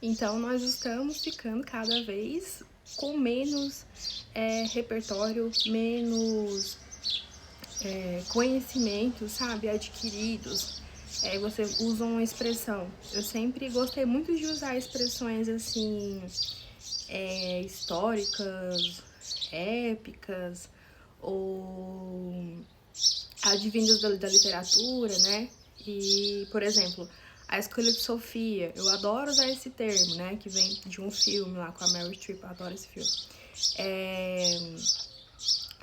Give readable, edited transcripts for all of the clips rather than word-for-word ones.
Então, nós estamos ficando cada vez com menos repertório, menos conhecimentos, sabe, adquiridos. Você usa uma expressão. Eu sempre gostei muito de usar expressões assim, históricas, épicas, ou advindas da literatura, né? E, por exemplo, a escolha de Sofia, eu adoro usar esse termo, né? Que vem de um filme lá com a Meryl Streep, eu adoro esse filme.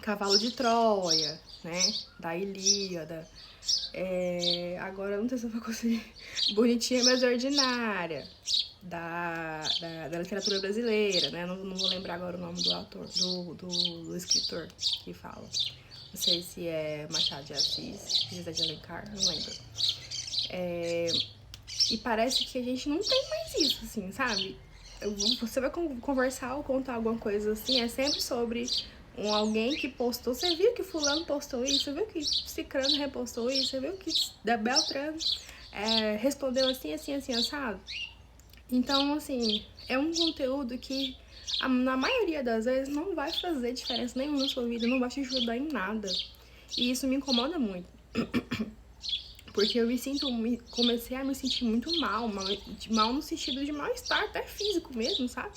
Cavalo de Troia, né? Da Ilíada. Agora, eu não sei se eu vou conseguir. Bonitinha, mas ordinária. Da literatura brasileira, né? Não vou lembrar agora o nome do autor, do escritor que fala. Não sei se é Machado de Assis, José de Alencar, não lembro. E parece que a gente não tem mais isso, assim, sabe? Você vai conversar ou contar alguma coisa assim, é sempre sobre alguém que postou. Você viu que fulano postou isso? Você viu que Cicrano repostou isso? Você viu que Beltrano respondeu assim, assim, assim, assado? Então, assim, é um conteúdo que, na maioria das vezes, não vai fazer diferença nenhuma na sua vida, não vai te ajudar em nada. E isso me incomoda muito. Porque eu comecei a me sentir muito mal no sentido de mal-estar, até físico mesmo, sabe?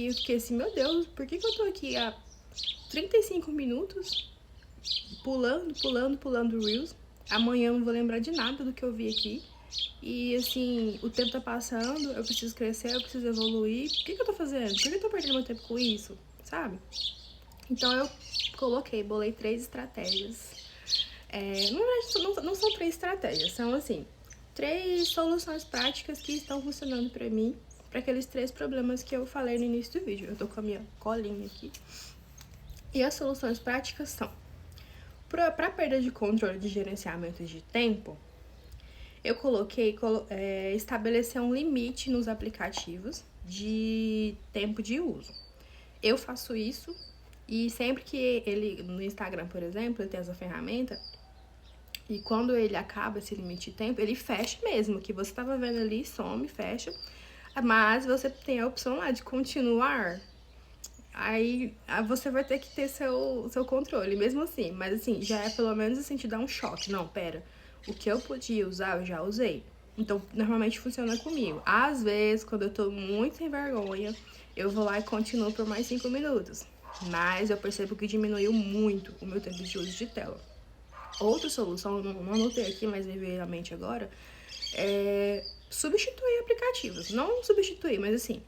Eu fiquei assim, meu Deus, por que eu tô aqui há 35 minutos pulando Reels? Amanhã eu não vou lembrar de nada do que eu vi aqui. E assim, o tempo tá passando, eu preciso crescer, eu preciso evoluir. Por que eu tô fazendo? Por que eu tô perdendo meu tempo com isso? Sabe? Então eu bolei 3 estratégias. Não são 3 estratégias, são assim, 3 soluções práticas que estão funcionando pra mim, para aqueles 3 problemas que eu falei no início do vídeo. Eu tô com a minha colinha aqui. E as soluções práticas são: para perda de controle de gerenciamento de tempo, eu estabelecer um limite nos aplicativos de tempo de uso. Eu faço isso e sempre que no Instagram, por exemplo, ele tem essa ferramenta, e quando ele acaba esse limite de tempo, ele fecha mesmo, que você estava vendo ali, some, fecha, mas você tem a opção lá de continuar. Aí você vai ter que ter seu controle, mesmo assim. Mas assim, já é pelo menos assim, te dar um choque. Não, pera, o que eu podia usar, eu já usei. Então, normalmente funciona comigo. Às vezes, quando eu tô muito sem vergonha, eu vou lá e continuo por mais 5 minutos. Mas eu percebo que diminuiu muito o meu tempo de uso de tela. Outra solução, não anotei aqui, mas me veio à mente agora, é substituir aplicativos. Não substituir, mas assim,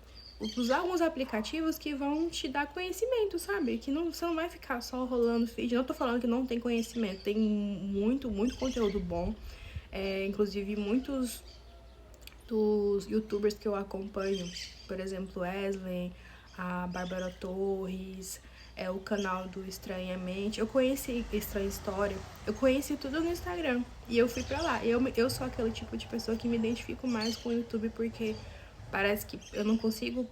usar alguns aplicativos que vão te dar conhecimento, sabe? Que você não vai ficar só rolando feed. Não tô falando que não tem conhecimento, tem muito conteúdo bom. Inclusive, muitos dos youtubers que eu acompanho, por exemplo, Wesley, a Bárbara Torres, o canal do Estranhamente. Eu conheci Estranha História, eu conheci tudo no Instagram e eu fui pra lá. Eu sou aquele tipo de pessoa que me identifico mais com o YouTube porque parece que eu não consigo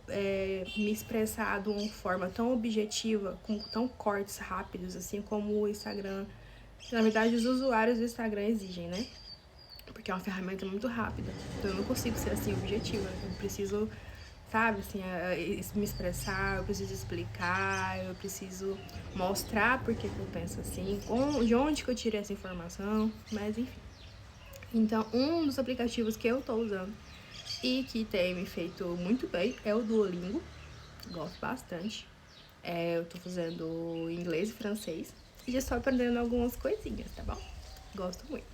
me expressar de uma forma tão objetiva, com tão cortes rápidos, assim como o Instagram. Na verdade, os usuários do Instagram exigem, né? Porque é uma ferramenta muito rápida. Então eu não consigo ser assim objetiva. Eu preciso, sabe, assim, me expressar, eu preciso explicar, eu preciso mostrar por que eu penso assim, de onde que eu tirei essa informação, mas enfim. Então, um dos aplicativos que eu tô usando e que tem me feito muito bem é o Duolingo. Gosto bastante. Eu tô fazendo inglês e francês e já estou aprendendo algumas coisinhas, tá bom? Gosto muito.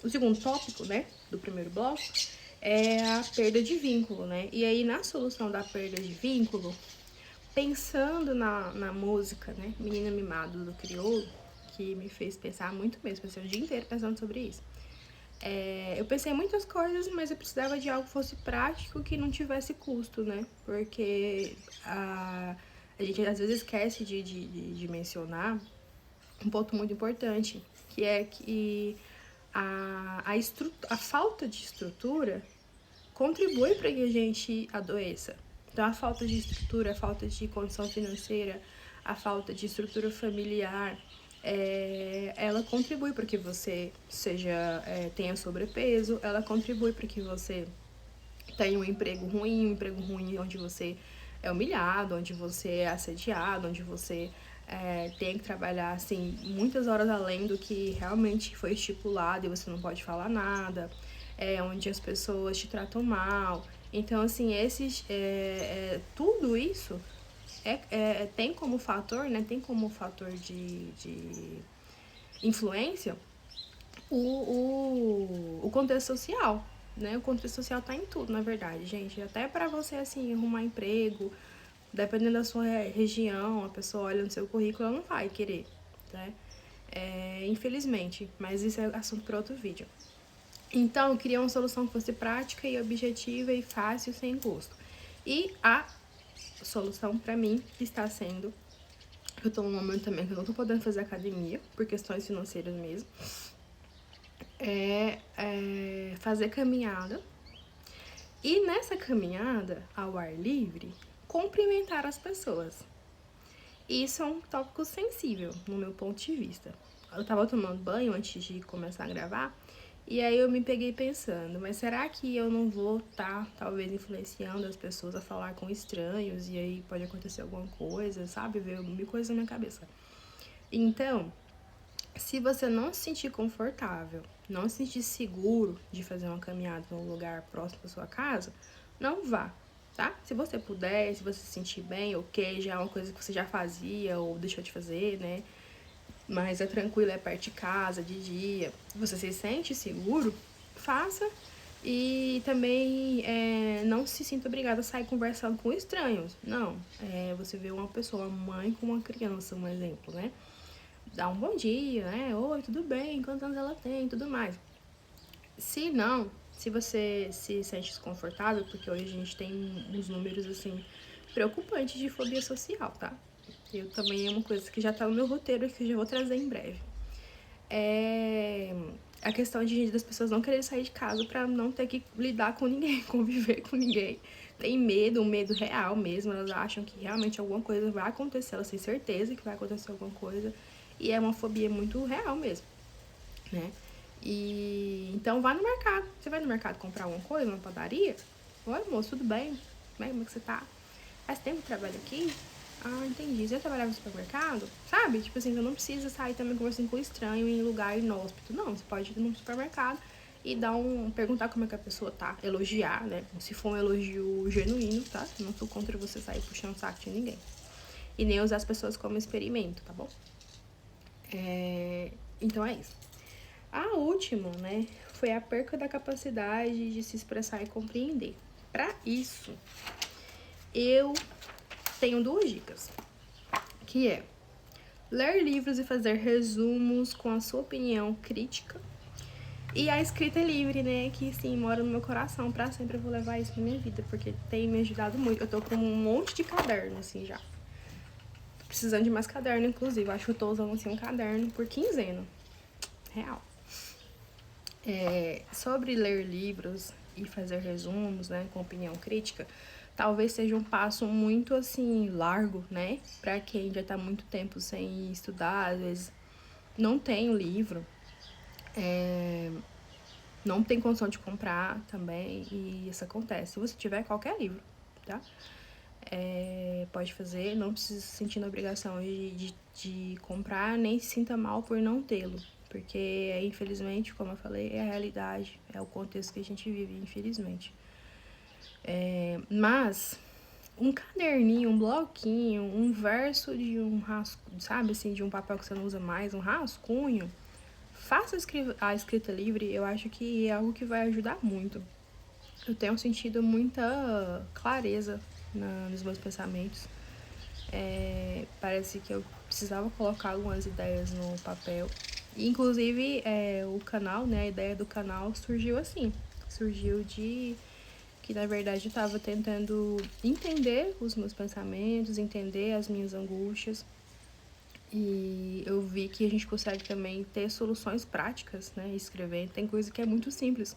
O segundo tópico, né, do primeiro bloco é a perda de vínculo, né? E aí, na solução da perda de vínculo, pensando na música, né, Menina Mimada do Criolo, que me fez pensar muito mesmo, pensei o dia inteiro pensando sobre isso. Eu pensei em muitas coisas, mas eu precisava de algo que fosse prático, que não tivesse custo, né? Porque a gente às vezes esquece de mencionar um ponto muito importante, que é que a falta de estrutura contribui para que a gente adoeça. Então, a falta de estrutura, a falta de condição financeira, a falta de estrutura familiar, ela contribui para que você tenha sobrepeso, ela contribui para que você tenha um emprego ruim onde você é humilhado, onde você é assediado, onde você tem que trabalhar assim muitas horas além do que realmente foi estipulado e você não pode falar nada, onde as pessoas te tratam mal. Então, assim, tudo isso tem como fator, né? Tem como fator de influência o contexto social, né? O contexto social tá em tudo, na verdade, gente. Até para você, assim, arrumar emprego, dependendo da sua região, a pessoa olha no seu currículo, ela não vai querer, né? Infelizmente, mas isso é assunto para outro vídeo. Então, eu queria uma solução que fosse prática e objetiva e fácil, sem custo. E a solução para mim está sendo... Eu tô num momento também que eu não tô podendo fazer academia, por questões financeiras mesmo. Fazer caminhada. E nessa caminhada, ao ar livre, cumprimentar as pessoas. Isso é um tópico sensível, no meu ponto de vista. Eu tava tomando banho antes de começar a gravar, e aí eu me peguei pensando, mas será que eu não vou estar, talvez, influenciando as pessoas a falar com estranhos, e aí pode acontecer alguma coisa, sabe? Veio mil coisas na minha cabeça. Então, se você não se sentir confortável, não se sentir seguro de fazer uma caminhada num lugar próximo da sua casa, não vá, tá? Se você puder, se você se sentir bem, ok, já é uma coisa que você já fazia ou deixou de fazer, né? Mas é tranquilo, é perto de casa, de dia. Se você se sente seguro, faça. E também não se sinta obrigada a sair conversando com estranhos. Não, você vê uma pessoa, uma mãe com uma criança, um exemplo, né? Dá um bom dia, né? Oi, tudo bem? Quantos anos ela tem? Tudo mais. Se não, se você se sente desconfortável, porque hoje a gente tem uns números, assim, preocupantes de fobia social, tá? Eu também é uma coisa que já tá no meu roteiro, que eu já vou trazer em breve. A questão das pessoas não quererem sair de casa pra não ter que lidar com ninguém, conviver com ninguém. Tem medo, um medo real mesmo. Elas acham que realmente alguma coisa vai acontecer, elas têm certeza que vai acontecer alguma coisa. E é uma fobia muito real mesmo, né? E então vá no mercado. Você vai no mercado comprar alguma coisa, numa padaria? Oi, moço, tudo bem? Como é que você tá? Faz tempo que trabalha aqui? Ah, entendi. Você trabalhava no supermercado? Sabe? Tipo assim, você não precisa sair também conversando com estranho em lugar inóspito. Não, você pode ir num supermercado e perguntar como é que a pessoa tá, elogiar, né? Se for um elogio genuíno, tá? Não tô contra você sair puxando saco de ninguém. E nem usar as pessoas como experimento, tá bom? Então é isso. A última, né, foi a perca da capacidade de se expressar e compreender. Para isso, eu tenho 2 dicas, que é ler livros e fazer resumos com a sua opinião crítica. E a escrita livre, né, que sim, mora no meu coração. Pra sempre eu vou levar isso na minha vida, porque tem me ajudado muito. Eu tô com um monte de caderno, assim, já. Tô precisando de mais caderno, inclusive. Acho que eu tô usando, assim, um caderno por quinzena. Real. Sobre ler livros e fazer resumos, né, com opinião crítica, talvez seja um passo muito, assim, largo, né, pra quem já tá muito tempo sem estudar, às vezes não tem o livro, não tem condição de comprar também, e isso acontece. Se você tiver qualquer livro, tá? Pode fazer, não precisa se sentir na obrigação de comprar, nem se sinta mal por não tê-lo. Porque, infelizmente, como eu falei, é a realidade, é o contexto que a gente vive, infelizmente. Mas um caderninho, um bloquinho, um verso de um rascunho, sabe, assim, de um papel que você não usa mais, um rascunho, faça a escrita livre, eu acho que é algo que vai ajudar muito. Eu tenho sentido muita clareza nos meus pensamentos. Parece que eu precisava colocar algumas ideias no papel. E, inclusive, o canal, né, a ideia do canal surgiu assim. Surgiu de que, na verdade, eu estava tentando entender os meus pensamentos, entender as minhas angústias. E eu vi que a gente consegue também ter soluções práticas, né, escrever. Tem coisa que é muito simples,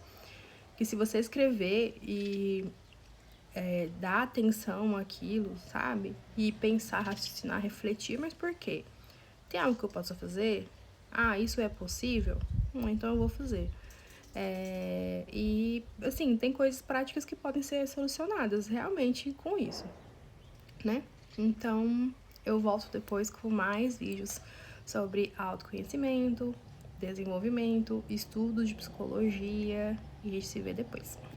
que se você escrever e dar atenção àquilo, sabe? E pensar, raciocinar, refletir, mas por quê? Tem algo que eu possa fazer? Ah, isso é possível? Então eu vou fazer. E, assim, tem coisas práticas que podem ser solucionadas realmente com isso, né? Então, eu volto depois com mais vídeos sobre autoconhecimento, desenvolvimento, estudos de psicologia, e a gente se vê depois.